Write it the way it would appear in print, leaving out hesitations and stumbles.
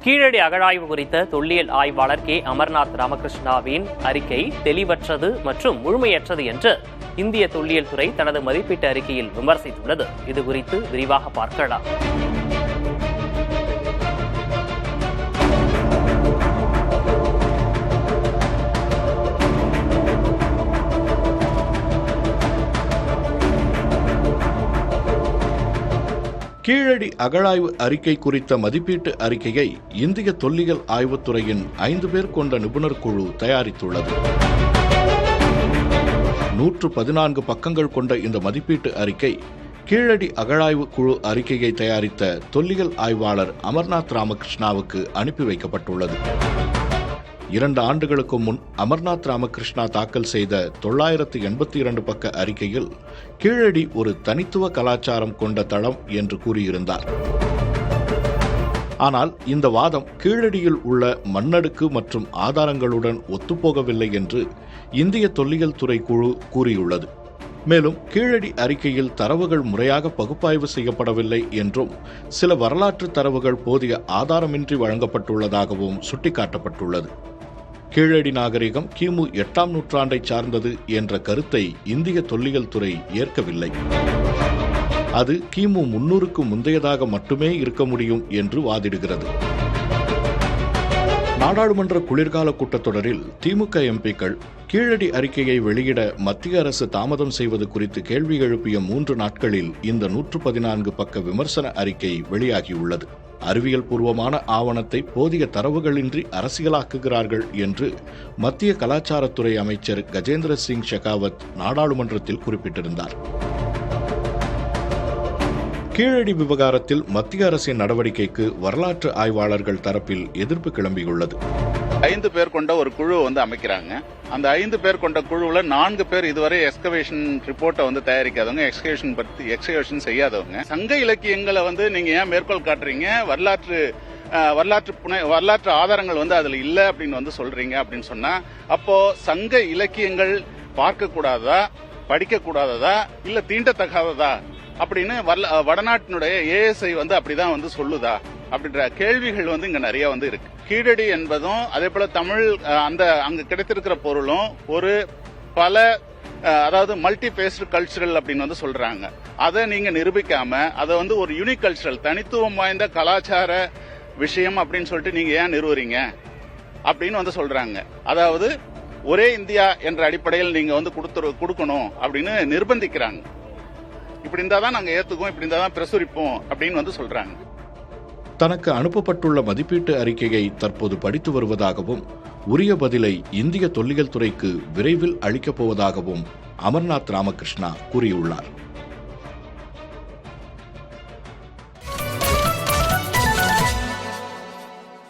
கீழடி அகழாய்வு குறித்த தொல்லியல் ஆய்வாளர் கே அமர்நாத் ராமகிருஷ்ணாவின் அறிக்கை தெளிவற்றது மற்றும் முழுமையற்றது என்று இந்திய தொல்லியல் துறை தனது மதிப்பீட்டு அறிக்கையில் விமர்சித்துள்ளது. இது குறித்து விரிவாக பார்க்கலாம். கீழடி அகழாய்வு அறிக்கை குறித்த மதிப்பீட்டு அறிக்கையை இந்திய தொல்லியல் ஆய்வுத்துறையின் 5 பேர் கொண்ட நிபுணர் குழு தயாரித்துள்ளது. 114 பக்கங்கள் கொண்ட இந்த மதிப்பீட்டு அறிக்கை கீழடி அகழாய்வு குழு அறிக்கையை தயாரித்த தொல்லியல் ஆய்வாளர் அமர்நாத் ராமகிருஷ்ணாவுக்கு அனுப்பி வைக்கப்பட்டுள்ளது. 2 ஆண்டுகளுக்கு முன் அமர்நாத் ராமகிருஷ்ணா தாக்கல் செய்த 982 பக்க அறிக்கையில் கீழடி ஒரு தனித்துவ கலாச்சாரம் கொண்ட தளம் என்று கூறியிருந்தார். ஆனால் இந்த வாதம் கீழடியில் உள்ள மண்ணடுக்கு மற்றும் ஆதாரங்களுடன் ஒத்துப்போகவில்லை என்று இந்திய தொல்லியல் துறை குழு கூறியுள்ளது. மேலும் கீழடி அறிக்கையில் தரவுகள் முறையாக பகுப்பாய்வு செய்யப்படவில்லை என்றும் சில வரலாற்று தரவுகள் போதிய ஆதாரமின்றி வழங்கப்பட்டுள்ளதாகவும் சுட்டிக்காட்டப்பட்டுள்ளது. கீழடி நாகரிகம் கிமு 8ஆம் நூற்றாண்டை சார்ந்தது என்ற கருத்தை இந்திய தொல்லியல் துறை ஏற்கவில்லை. அது கிமு 300க்கு முந்தையதாக மட்டுமே இருக்க முடியும் என்று வாதிடுகிறது. நாடாளுமன்ற குளிர்கால கூட்டத்தொடரில் திமுக எம்பிக்கள் கீழடி அறிக்கையை வெளியிட மத்திய அரசு தாமதம் செய்வது குறித்து கேள்வி எழுப்பிய 3 நாட்களில் இந்த 114 பக்க விமர்சன அறிக்கை வெளியாகியுள்ளது. அறிவியல் பூர்வமான ஆவணத்தை போதிய தரவுகளின்றி அரசியலாக்குகிறார்கள் என்று மத்திய கலாச்சாரத்துறை அமைச்சர் கஜேந்திர சிங் ஷெகாவத் நாடாளுமன்றத்தில் குறிப்பிட்டிருந்தார். கீழடி விவகாரத்தில் மத்திய அரசின் நடவடிக்கைக்கு வரலாற்று ஆய்வாளர்கள் தரப்பில் எதிர்ப்பு கிளம்பியுள்ளது. 5 பேர் கொண்ட ஒரு குழு அமைக்கிறாங்க. அந்த 5 பேர் கொண்ட குழுவுல 4 பேர் இதுவரை எக்ஸ்கவேஷன் ரிப்போர்ட்டை தயாரிக்காதவங்க, எக்ஸ்கவேஷன் செய்யாதவங்க. சங்க இலக்கியங்களை நீங்க ஏன் மேற்கோள் காட்டுறீங்க, வரலாற்று ஆதாரங்கள் அதுல இல்ல அப்படின்னு சொல்றீங்க அப்படின்னு சொன்னா, அப்போ சங்க இலக்கியங்கள் பார்க்க கூடாதா, படிக்க கூடாததா, இல்ல தீண்டத்தகாததா அப்படின்னு வடநாட்டினுடைய ஏஎஸ்ஐ அப்படிதான் சொல்லுதா அப்படின்ற கேள்விகள் இங்க நிறைய இருக்கு. கீழடி என்பதும் அதே போல தமிழ் அங்க கிடைத்திருக்கிற பொருளும் ஒரு அதாவது மல்டி பேஸ்டு கல்ச்சரல் அப்படின்னு சொல்றாங்க. அதை நீங்க நிரூபிக்காம அதை ஒரு யூனிக் கல்ச்சரல் தனித்துவம் வாய்ந்த கலாச்சார விஷயம் அப்படின்னு சொல்லிட்டு நீங்க ஏன் நிறுவுறீங்க அப்படின்னு சொல்றாங்க. அதாவது ஒரே இந்தியா என்ற அடிப்படையில் நீங்க கொடுக்கணும் அப்படின்னு நிர்பந்திக்கிறாங்க. இப்படி இருந்தாதான் நாங்க ஏத்துக்குவோம், இப்படி இருந்தாதான் பிரசுரிப்போம் அப்படின்னு சொல்றாங்க. தனக்கு அனுப்பப்பட்டுள்ள மதிப்பீட்டு அறிக்கையை தற்போது படித்து வருவதாகவும் உரிய பதிலை இந்திய தொல்லியல் துறைக்கு விரைவில் அளிக்கப் போவதாகவும் அமர்நாத் ராமகிருஷ்ணா கூறியுள்ளார்.